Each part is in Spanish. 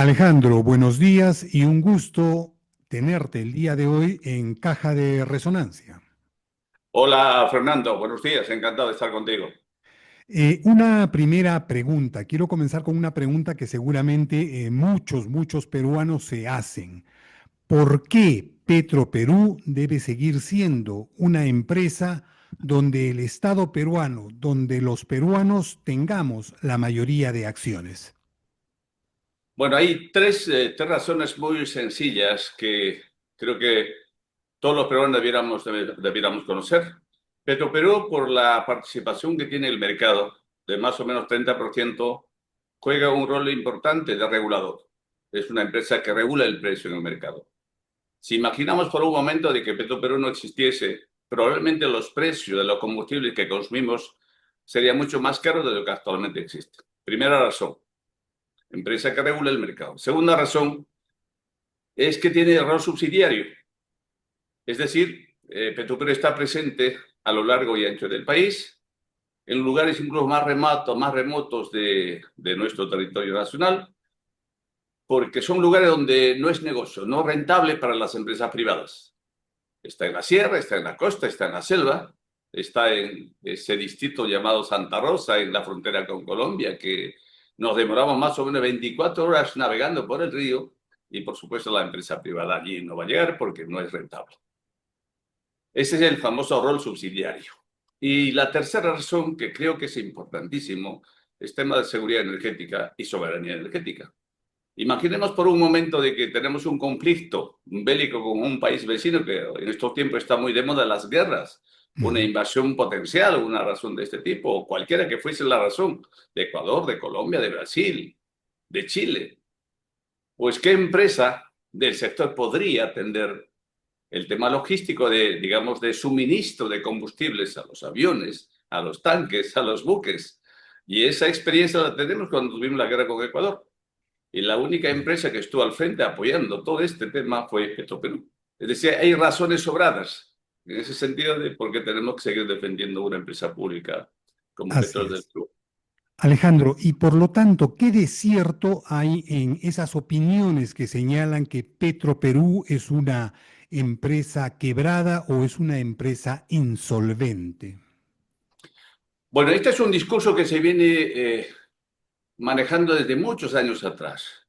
Alejandro, buenos días y un gusto tenerte el día de hoy en Caja de Resonancia. Hola Fernando, buenos días, encantado de estar contigo. Una primera pregunta. Quiero comenzar con una pregunta que seguramente muchos peruanos se hacen. ¿Por qué Petroperú debe seguir siendo una empresa donde el Estado peruano, donde los peruanos tengamos la mayoría de acciones? Bueno, hay tres razones muy sencillas que creo que todos los peruanos debiéramos conocer. Petroperú, por la participación que tiene el mercado, de más o menos 30%, juega un rol importante de regulador. Es una empresa que regula el precio en el mercado. Si imaginamos por un momento de que Petroperú no existiese, probablemente los precios de los combustibles que consumimos serían mucho más caros de lo que actualmente existe. Primera razón, empresa que regula el mercado. Segunda razón es que tiene rol subsidiario. Es decir, Petroperú está presente a lo largo y ancho del país, en lugares incluso más remotos de nuestro territorio nacional, porque son lugares donde no es negocio, no rentable para las empresas privadas. Está en la sierra, está en la costa, está en la selva, está en ese distrito llamado Santa Rosa, en la frontera con Colombia, que nos demoramos más o menos 24 horas navegando por el río y por supuesto la empresa privada allí no va a llegar porque no es rentable. Ese es el famoso rol subsidiario. Y la tercera razón, que creo que es importantísimo, es tema de seguridad energética y soberanía energética. Imaginemos por un momento de que tenemos un conflicto bélico con un país vecino, que en estos tiempos está muy de moda las guerras, una Ujú. invasión potencial, una razón de este tipo, o cualquiera que fuese la razón, de Ecuador, de Colombia, de Brasil, de Chile. Pues, ¿qué empresa del sector podría atender el tema logístico de, digamos, de suministro de combustibles a los aviones, a los tanques, a los buques? Y esa experiencia la tenemos cuando tuvimos la guerra con Ecuador. Y la única empresa que estuvo al frente apoyando todo este tema fue Petroperú. Es decir, hay razones sobradas en ese sentido de por qué tenemos que seguir defendiendo una empresa pública como Así Petróleos del es. Perú. Alejandro, y por lo tanto, ¿qué de cierto hay en esas opiniones que señalan que Petroperú es una empresa quebrada o es una empresa insolvente? Bueno, este es un discurso que se viene manejando desde muchos años atrás.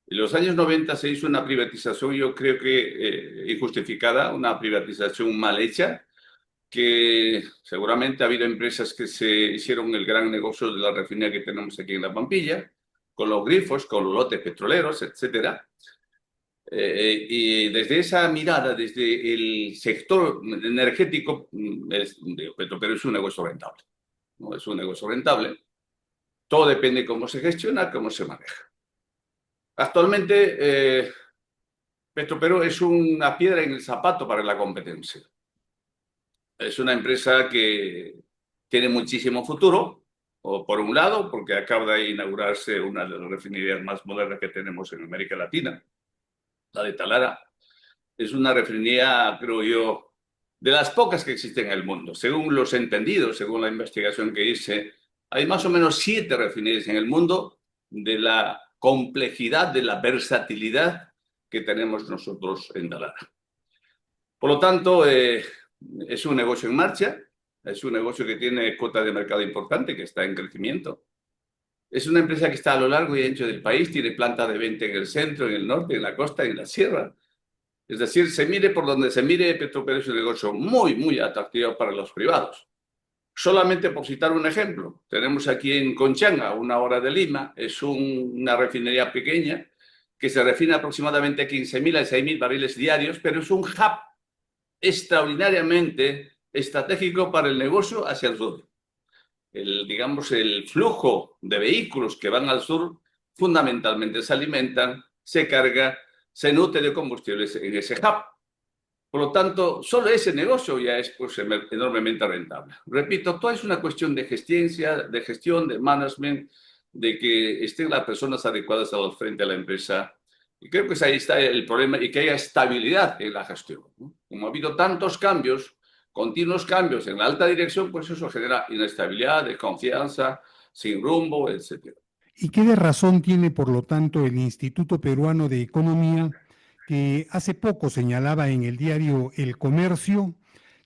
En los años 90 se hizo una privatización, yo creo que injustificada, una privatización mal hecha, que seguramente ha habido empresas que se hicieron el gran negocio de la refinería que tenemos aquí en La Pampilla, con los grifos, con los lotes petroleros, etcétera. Y desde esa mirada, desde el sector energético, Petroperú es un negocio rentable. ¿No? Es un negocio rentable. Todo depende de cómo se gestiona, cómo se maneja. Actualmente, Petroperú es una piedra en el zapato para la competencia. Es una empresa que tiene muchísimo futuro, o por un lado, porque acaba de inaugurarse una de las refinerías más modernas que tenemos en América Latina, la de Talara. Es una refinería, creo yo, de las pocas que existen en el mundo. Según los entendidos, según la investigación que hice, hay más o menos 7 refinerías en el mundo de la complejidad, de la versatilidad que tenemos nosotros en Talara. Por lo tanto, es un negocio en marcha, es un negocio que tiene cuota de mercado importante, que está en crecimiento. Es una empresa que está a lo largo y ancho del país, tiene planta de venta en el centro, en el norte, en la costa, en la sierra. Es decir, se mire por donde se mire, Petroperú es un negocio muy atractivo para los privados. Solamente por citar un ejemplo, tenemos aquí en Conchanga, a 1 hora de Lima, es una refinería pequeña que se refina aproximadamente 15.000 a 6.000 barriles diarios, pero es un hub extraordinariamente estratégico para el negocio hacia el sur. Digamos, el flujo de vehículos que van al sur fundamentalmente se alimentan, se carga, se nutre de combustibles en ese hub. Por lo tanto, solo ese negocio ya es pues, enormemente rentable. Repito, todo es una cuestión de gestión, de management, de que estén las personas adecuadas al frente de la empresa. Y creo que ahí está el problema y que haya estabilidad en la gestión, ¿no? Como ha habido tantos cambios, continuos cambios en la alta dirección, pues eso genera inestabilidad, desconfianza, sin rumbo, etcétera. ¿Y qué de razón tiene, por lo tanto, el Instituto Peruano de Economía, que hace poco señalaba en el diario El Comercio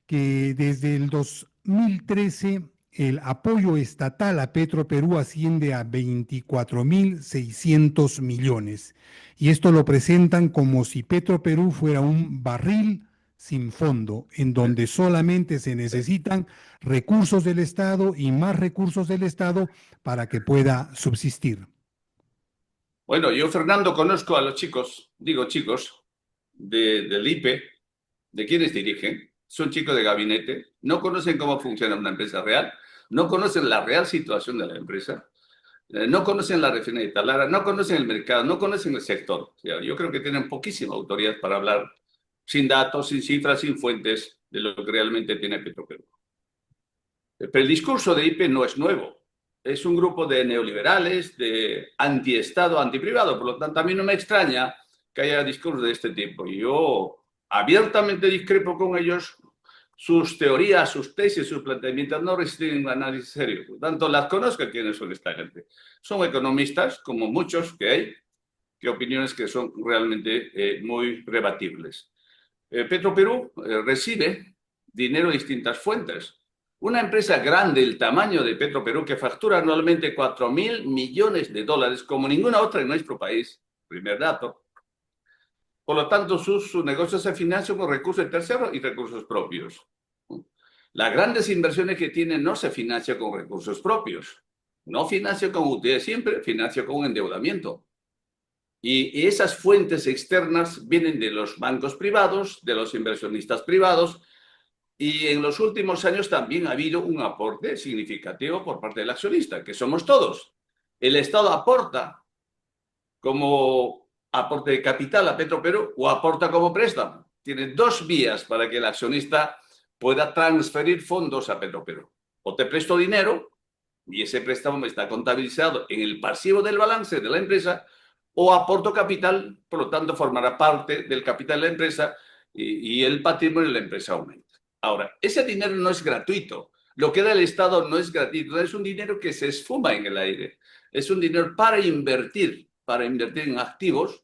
que desde el 2013 el apoyo estatal a Petroperú asciende a 24.600 millones? Y esto lo presentan como si Petroperú fuera un barril sin fondo, en donde solamente se necesitan recursos del Estado y más recursos del Estado para que pueda subsistir. Bueno, yo, Fernando, conozco a los chicos, digo chicos, del IPE, de quienes dirigen, son chicos de gabinete, no conocen cómo funciona una empresa real, no conocen la real situación de la empresa, no conocen la refinería de Talara, no conocen el mercado, no conocen el sector. O sea, yo creo que tienen poquísima autoridad para hablar sin datos, sin cifras, sin fuentes de lo que realmente tiene Petroperú. Pero el discurso de IPE no es nuevo. Es un grupo de neoliberales, de antiestado, antiprivado. Por lo tanto, a mí no me extraña que haya discursos de este tipo. Yo abiertamente discrepo con ellos. Sus teorías, sus tesis, sus planteamientos no resisten un análisis serio. Por lo tanto, las conozco quiénes son esta gente. Son economistas, como muchos que hay, que opiniones que son realmente muy rebatibles. Petroperú recibe dinero de distintas fuentes. Una empresa grande, el tamaño de Petroperú, que factura anualmente 4.000 millones de dólares, como ninguna otra en nuestro país, primer dato. Por lo tanto, sus negocios se financian con recursos de terceros y recursos propios. Las grandes inversiones que tienen no se financian con recursos propios. No financia con utilidad, siempre financia con endeudamiento. Y esas fuentes externas vienen de los bancos privados, de los inversionistas privados, y en los últimos años también ha habido un aporte significativo por parte del accionista, que somos todos. El Estado aporta como aporte de capital a Petroperú o aporta como préstamo. Tiene dos vías para que el accionista pueda transferir fondos a Petroperú. O te presto dinero, y ese préstamo está contabilizado en el pasivo del balance de la empresa, o aporto capital, por lo tanto formará parte del capital de la empresa y el patrimonio de la empresa aumenta. Ahora, ese dinero no es gratuito. Lo que da el Estado no es gratuito, es un dinero que se esfuma en el aire. Es un dinero para invertir en activos,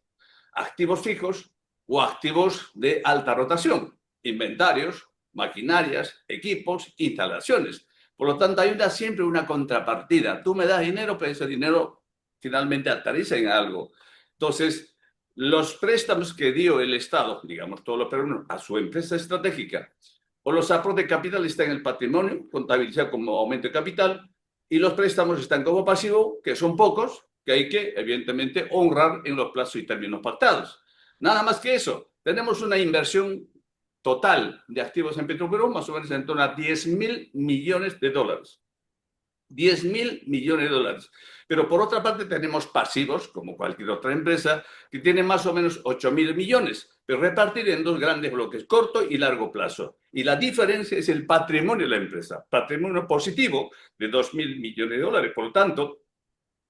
activos fijos o activos de alta rotación, inventarios, maquinarias, equipos, instalaciones. Por lo tanto, hay siempre una contrapartida. Tú me das dinero, pero ese dinero finalmente aterriza en algo. Entonces, los préstamos que dio el Estado, digamos todos los peruanos, a su empresa estratégica, o los aportes de capital están en el patrimonio, contabilizado como aumento de capital, y los préstamos están como pasivo, que son pocos, que hay que, evidentemente, honrar en los plazos y términos pactados. Nada más que eso. Tenemos una inversión total de activos en Petroperú, más o menos en torno a 10.000 millones de dólares. 10.000 millones de dólares. Pero por otra parte tenemos pasivos, como cualquier otra empresa, que tiene más o menos 8.000 millones, pero repartir en dos grandes bloques, corto y largo plazo. Y la diferencia es el patrimonio de la empresa, patrimonio positivo de 2.000 millones de dólares. Por lo tanto,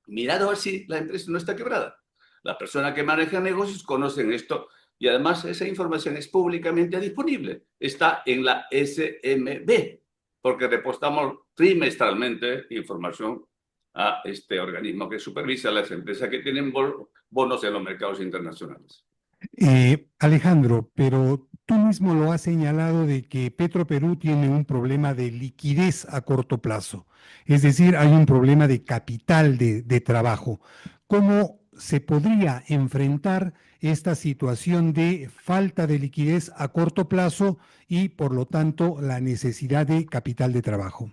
mirad a ver si la empresa no está quebrada. Las personas que manejan negocios conocen esto y además esa información es públicamente disponible. Está en la SMB, porque repostamos trimestralmente información a este organismo que supervisa las empresas que tienen bonos en los mercados internacionales. Alejandro, pero tú mismo lo has señalado de que Petroperú tiene un problema de liquidez a corto plazo, es decir, hay un problema de capital de trabajo. ¿Cómo se podría enfrentar esta situación de falta de liquidez a corto plazo y, por lo tanto, la necesidad de capital de trabajo?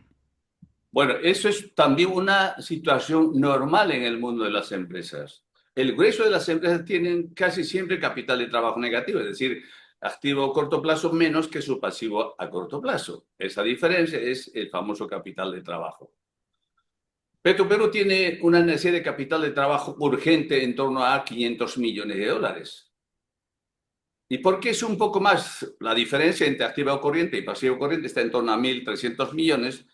Bueno, eso es también una situación normal en el mundo de las empresas. El grueso de las empresas tienen casi siempre capital de trabajo negativo, es decir, activo a corto plazo menos que su pasivo a corto plazo. Esa diferencia es el famoso capital de trabajo. Petroperú tiene una necesidad de capital de trabajo urgente en torno a 500 millones de dólares. ¿Y por qué es un poco más? La diferencia entre activo corriente y pasivo corriente está en torno a 1.300 millones.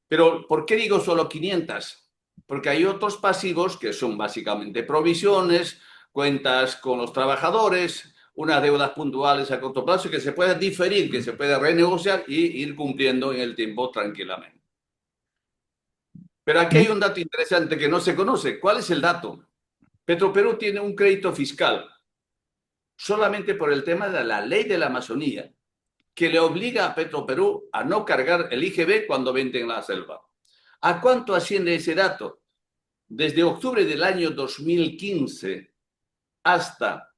Pero ¿por qué digo solo 500? Porque hay otros pasivos que son básicamente provisiones, cuentas con los trabajadores, unas deudas puntuales a corto plazo que se puede diferir, que se puede renegociar y ir cumpliendo en el tiempo tranquilamente. Pero aquí hay Y un dato interesante que no se conoce. ¿Cuál es el dato? Petroperú tiene un crédito fiscal solamente por el tema de la ley de la Amazonía, que le obliga a Petroperú a no cargar el IGB cuando venden la selva. ¿A cuánto asciende ese dato? Desde octubre del año 2015 hasta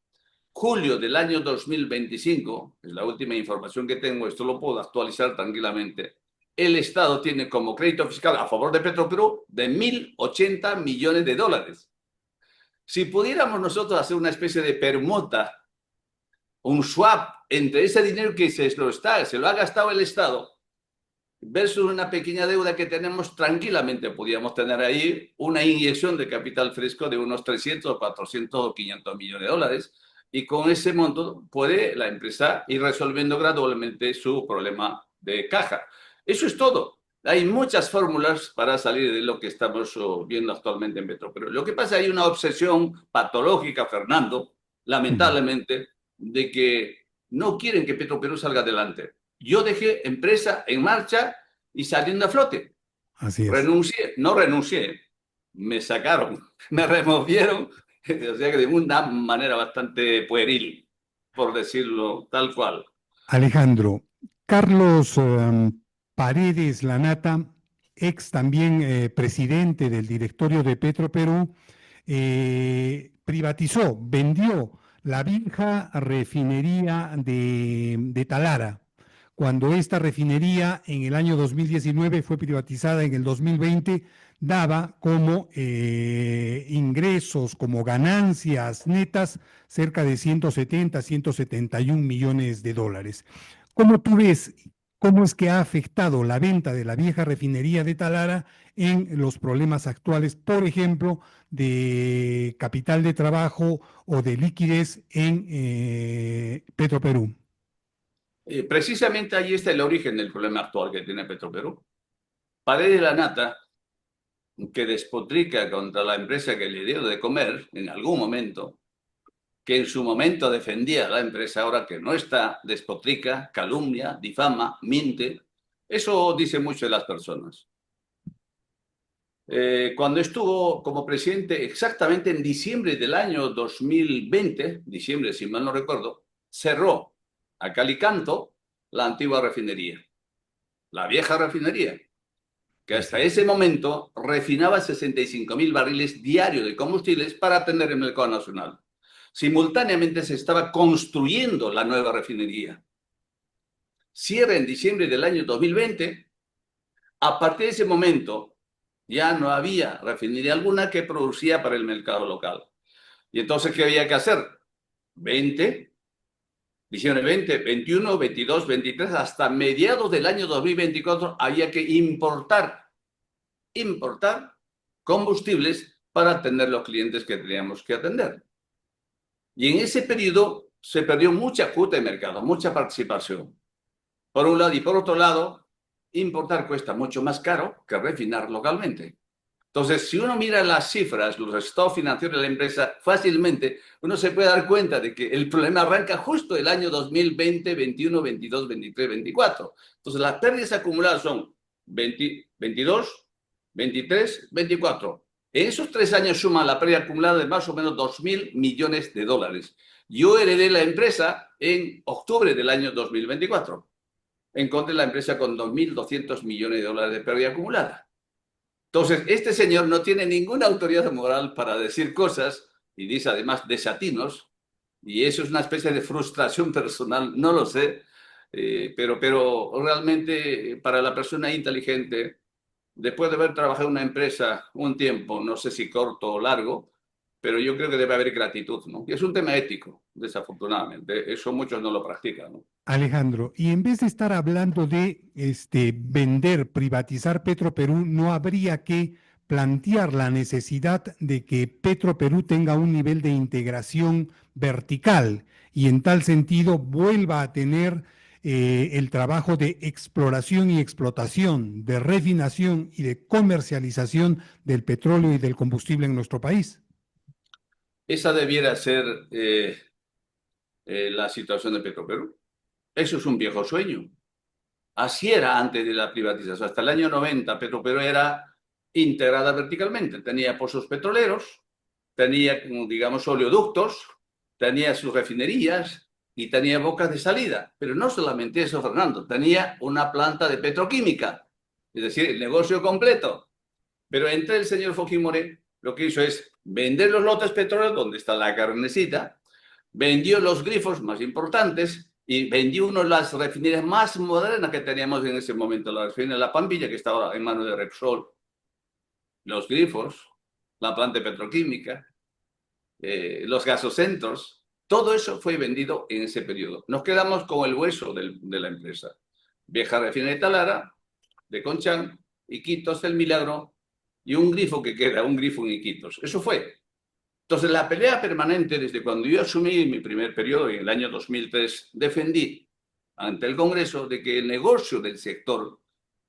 julio del año 2025, es la última información que tengo, esto lo puedo actualizar tranquilamente, el Estado tiene como crédito fiscal a favor de Petroperú de 1.080 millones de dólares. Si pudiéramos nosotros hacer una especie de permuta, un swap entre ese dinero que se lo ha gastado el Estado versus una pequeña deuda que tenemos, tranquilamente podríamos tener ahí una inyección de capital fresco de unos 300, 400 o 500 millones de dólares, y con ese monto puede la empresa ir resolviendo gradualmente su problema de caja. Eso es todo. Hay muchas fórmulas para salir de lo que estamos viendo actualmente en Petro. Pero lo que pasa, hay una obsesión patológica, Fernando, ujú, lamentablemente, de que no quieren que Petroperú salga adelante. Yo dejé empresa en marcha y saliendo a flote. así es. Renuncié, no renuncié, me sacaron, me removieron, o sea que de una manera bastante pueril, por decirlo tal cual. Alejandro, Carlos Paredes Lanata, ex también presidente del directorio de Petroperú, privatizó, vendió la vieja refinería de Talara. Cuando esta refinería en el año 2019 fue privatizada en el 2020, daba como ingresos, como ganancias netas, cerca de 170, 171 millones de dólares. ¿Cómo tú ves cómo es que ha afectado la venta de la vieja refinería de Talara en los problemas actuales, por ejemplo, de capital de trabajo o de liquidez en Petroperú? Precisamente ahí está el origen del problema actual que tiene Petroperú. Paredes de la Nata, que despotrica contra la empresa que le dio de comer en algún momento, que en su momento defendía a la empresa, ahora que no está, despotrica, calumnia, difama, miente. Eso dice mucho de las personas. Cuando estuvo como presidente exactamente en diciembre del año 2020, diciembre si mal no recuerdo, cerró a Calicanto la antigua refinería, la vieja refinería, que Así hasta es. ese momento refinaba 65.000 barriles diarios de combustibles para atender el mercado nacional. Simultáneamente se estaba construyendo la nueva refinería. Cierra en diciembre del año 2020. A partir de ese momento ya no había refinería alguna que producía para el mercado local. Y entonces, ¿qué había que hacer? 20, diciembre 20, 21, 22, 23, hasta mediados del año 2024 había que importar combustibles para atender los clientes que teníamos que atender. Y en ese periodo se perdió mucha cuota de mercado, mucha participación. Por un lado, y por otro lado, importar cuesta mucho más caro que refinar localmente. Entonces, si uno mira las cifras, los estados financieros de la empresa, fácilmente uno se puede dar cuenta de que el problema arranca justo el año 2020, 21, 22, 23, 24. Entonces, las pérdidas acumuladas son 20, 22, 23, 24. En esos 3 años suma la pérdida acumulada de más o menos 2.000 millones de dólares. Yo heredé la empresa en octubre del año 2024. Encontré la empresa con 2.200 millones de dólares de pérdida acumulada. Entonces, este señor no tiene ninguna autoridad moral para decir cosas y dice además desatinos, y eso es una especie de frustración personal, no lo sé, pero realmente para la persona inteligente, después de haber trabajado en una empresa un tiempo, no sé si corto o largo, pero yo creo que debe haber gratitud, ¿no? Y es un tema ético, desafortunadamente, eso muchos no lo practican, ¿no? Alejandro, y en vez de estar hablando de vender, privatizar Petroperú, ¿no habría que plantear la necesidad de que Petroperú tenga un nivel de integración vertical y en tal sentido vuelva a tener el trabajo de exploración y explotación, de refinación y de comercialización del petróleo y del combustible en nuestro país? Esa debiera ser la situación de Petroperú. Eso es un viejo sueño. Así era antes de la privatización. Hasta el año 90, Petroperú era integrada verticalmente. Tenía pozos petroleros, tenía, digamos, oleoductos, tenía sus refinerías y tenía bocas de salida. Pero no solamente eso, Fernando, tenía una planta de petroquímica, es decir, el negocio completo. Pero entre el señor Fujimori lo que hizo es vender los lotes petroleros, donde está la carnecita, vendió los grifos más importantes y vendió una de las refinerías más modernas que teníamos en ese momento, la refinería de La Pampilla, que está ahora en manos de Repsol. Los grifos, la planta petroquímica, los gasocentros, todo eso fue vendido en ese periodo. Nos quedamos con el hueso de la empresa. Vieja refinería de Talara, de Conchán, Iquitos del Milagro y un grifo que queda, un grifo en Iquitos. Eso fue. Entonces, la pelea permanente, desde cuando yo asumí mi primer periodo, en el año 2003, defendí ante el Congreso de que el negocio del sector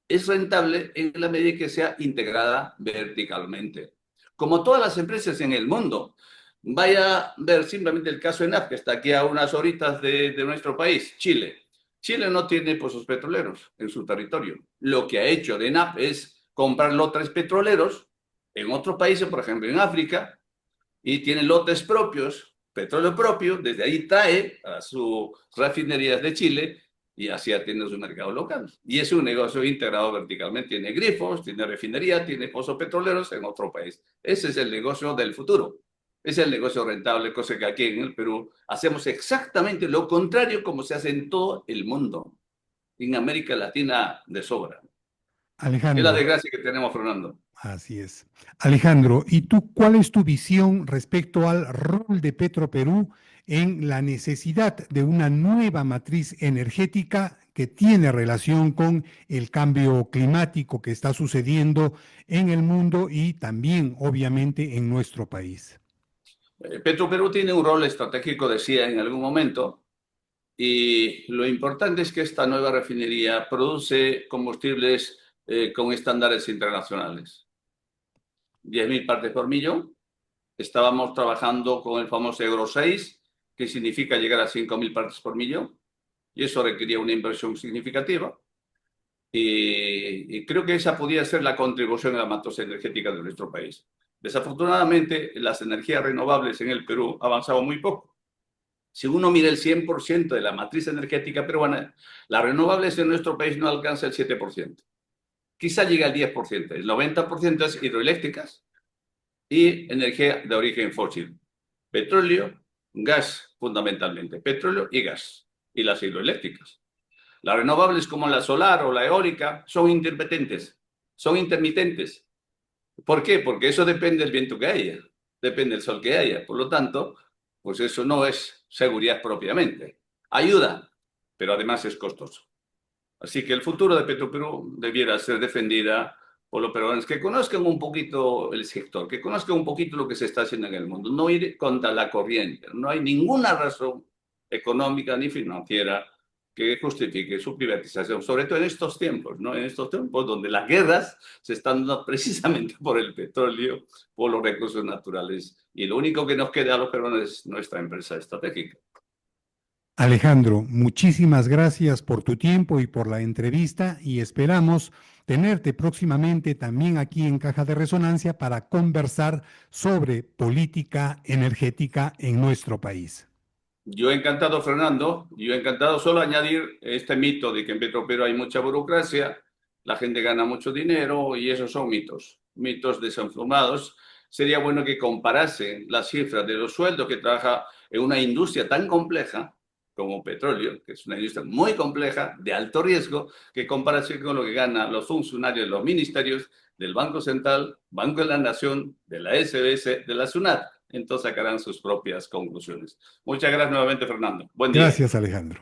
es rentable en la medida que sea integrada verticalmente. Como todas las empresas en el mundo. Vaya a ver simplemente el caso de ENAP, que está aquí a unas horitas de nuestro país, Chile. Chile no tiene pozos petroleros en su territorio. Lo que ha hecho de ENAP es comprar lotes petroleros en otros países, por ejemplo en África, y tiene lotes propios, petróleo propio, desde ahí trae a sus refinerías de Chile y así atiende su mercado local. Y es un negocio integrado verticalmente. Tiene grifos, tiene refinería, tiene pozos petroleros en otro país. Ese es el negocio del futuro. Es el negocio rentable, cosa que aquí en el Perú hacemos exactamente lo contrario como se hace en todo el mundo. En América Latina de sobra. Es la Alejandro, desgracia que tenemos, Fernando. así es. Alejandro, ¿y tú cuál es tu visión respecto al rol de Petroperú en la necesidad de una nueva matriz energética que tiene relación con el cambio climático que está sucediendo en el mundo y también, obviamente, en nuestro país? Petroperú tiene un rol estratégico, decía en algún momento, y lo importante es que esta nueva refinería produce combustibles con estándares internacionales. 10.000 partes por millón. Estábamos trabajando con el famoso Euro 6, que significa llegar a 5.000 partes por millón, y eso requería una inversión significativa. Y creo que esa podía ser la contribución a la matriz energética de nuestro país. Desafortunadamente, las energías renovables en el Perú han avanzado muy poco. Si uno mira el 100% de la matriz energética peruana, las renovables en nuestro país no alcanza el 7%. Quizá llegue al 10%. El 90% es hidroeléctricas y energía de origen fósil. Petróleo, gas fundamentalmente. Petróleo y gas. Y las hidroeléctricas. Las renovables como la solar o la eólica son intermitentes. Son intermitentes. ¿Por qué? Porque eso depende del viento que haya. Depende del sol que haya. Por lo tanto, pues eso no es seguridad propiamente. Ayuda, pero además es costoso. Así que el futuro de Petroperú debiera ser defendida por los peruanos que conozcan un poquito el sector, que conozcan un poquito lo que se está haciendo en el mundo, no ir contra la corriente. No hay ninguna razón económica ni financiera que justifique su privatización, sobre todo en estos tiempos, ¿no? En estos tiempos donde las guerras se están dando precisamente por el petróleo, por los recursos naturales, y lo único que nos queda a los peruanos es nuestra empresa estratégica. Alejandro, muchísimas gracias por tu tiempo y por la entrevista y esperamos tenerte próximamente también aquí en Caja de Resonancia para conversar sobre política energética en nuestro país. Yo encantado, Fernando. Yo encantado. Solo añadir este mito de que en Petroperú hay mucha burocracia, la gente gana mucho dinero y esos son mitos, mitos desinformados. Sería bueno que comparasen las cifras de los sueldos que trabaja en una industria tan compleja como petróleo, que es una industria muy compleja, de alto riesgo, que comparasen con lo que ganan los funcionarios de los ministerios del Banco Central, Banco de la Nación, de la SBS, de la SUNAT. Entonces sacarán sus propias conclusiones. Muchas gracias nuevamente, Fernando. Buen día. Gracias, Alejandro.